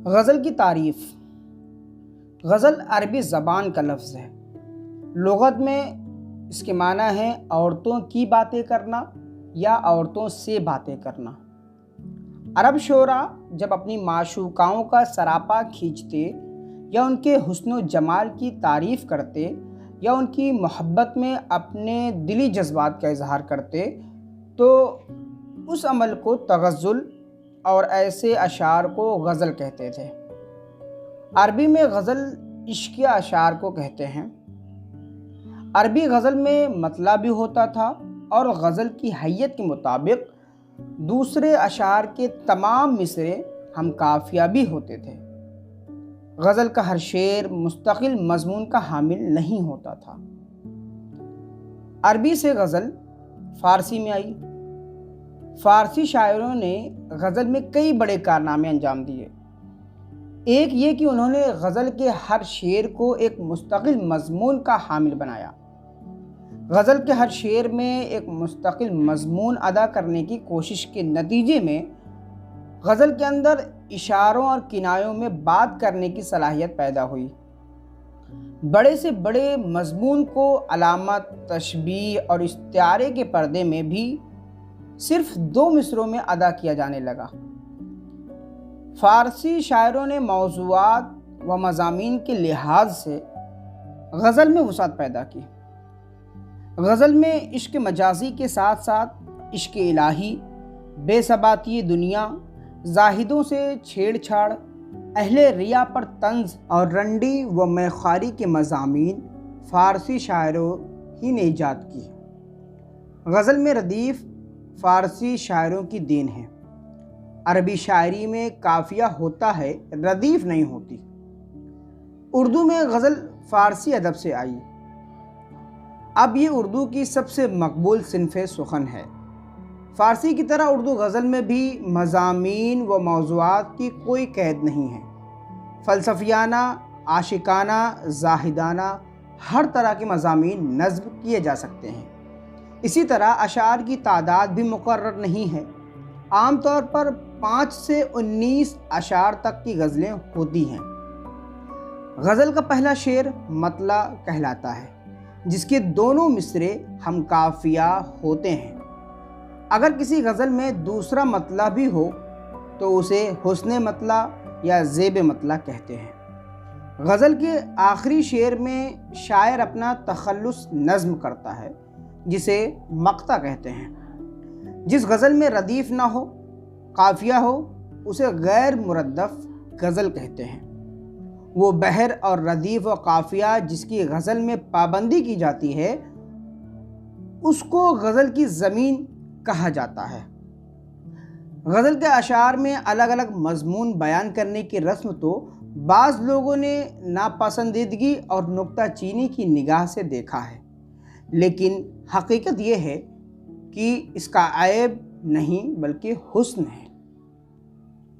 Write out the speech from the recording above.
غزل کی تعریف۔ غزل عربی زبان کا لفظ ہے۔ لغت میں اس کے معنی ہے عورتوں کی باتیں کرنا یا عورتوں سے باتیں کرنا۔ عرب شعراء جب اپنی معشوقاؤں کا سراپا کھینچتے یا ان کے حسن و جمال کی تعریف کرتے یا ان کی محبت میں اپنے دلی جذبات کا اظہار کرتے تو اس عمل کو تغزل اور ایسے اشعار کو غزل کہتے تھے۔ عربی میں غزل عشقیہ اشعار کو کہتے ہیں۔ عربی غزل میں مطلع بھی ہوتا تھا اور غزل کی حیت کے مطابق دوسرے اشعار کے تمام مصرے ہم قافیہ بھی ہوتے تھے۔ غزل کا ہر شعر مستقل مضمون کا حامل نہیں ہوتا تھا۔ عربی سے غزل فارسی میں آئی۔ فارسی شاعروں نے غزل میں کئی بڑے کارنامے انجام دیے۔ ایک یہ کہ انہوں نے غزل کے ہر شعر کو ایک مستقل مضمون کا حامل بنایا۔ غزل کے ہر شعر میں ایک مستقل مضمون ادا کرنے کی کوشش کے نتیجے میں غزل کے اندر اشاروں اور کنایوں میں بات کرنے کی صلاحیت پیدا ہوئی۔ بڑے سے بڑے مضمون کو علامت، تشبیہ اور استعارے کے پردے میں بھی صرف 2 مصروں میں ادا کیا جانے لگا۔ فارسی شاعروں نے موضوعات و مضامین کے لحاظ سے غزل میں وسعت پیدا کی۔ غزل میں عشق مجازی کے ساتھ ساتھ عشق الہی، بے ثباتی دنیا، زاہدوں سے چھیڑ چھاڑ، اہل ریا پر طنز اور رنڈی و میخواری کے مضامین فارسی شاعروں ہی نے ایجاد کی۔ غزل میں ردیف فارسی شاعروں کی دین ہے۔ عربی شاعری میں قافیہ ہوتا ہے، ردیف نہیں ہوتی۔ اردو میں غزل فارسی ادب سے آئی۔ اب یہ اردو کی سب سے مقبول صنف سخن ہے۔ فارسی کی طرح اردو غزل میں بھی مضامین و موضوعات کی کوئی قید نہیں ہے۔ فلسفیانہ، عاشقانہ، زاہدانہ ہر طرح کے مضامین نظم کیے جا سکتے ہیں۔ اسی طرح اشعار کی تعداد بھی مقرر نہیں ہے۔ عام طور پر 5 سے 19 اشعار تک کی غزلیں ہوتی ہیں۔ غزل کا پہلا شعر مطلع کہلاتا ہے، جس کے دونوں مصرے ہم قافیہ ہوتے ہیں۔ اگر کسی غزل میں دوسرا مطلع بھی ہو تو اسے حسن مطلع یا زیب مطلع کہتے ہیں۔ غزل کے آخری شعر میں شاعر اپنا تخلص نظم کرتا ہے، جسے مقطع کہتے ہیں۔ جس غزل میں ردیف نہ ہو، قافیہ ہو، اسے غیر مردف غزل کہتے ہیں۔ وہ بحر اور ردیف و قافیہ جس کی غزل میں پابندی کی جاتی ہے، اس کو غزل کی زمین کہا جاتا ہے۔ غزل کے اشعار میں الگ الگ مضمون بیان کرنے کی رسم تو بعض لوگوں نے ناپسندیدگی اور نکتہ چینی کی نگاہ سے دیکھا ہے، لیکن حقیقت یہ ہے کہ اس کا عیب نہیں بلکہ حسن ہے۔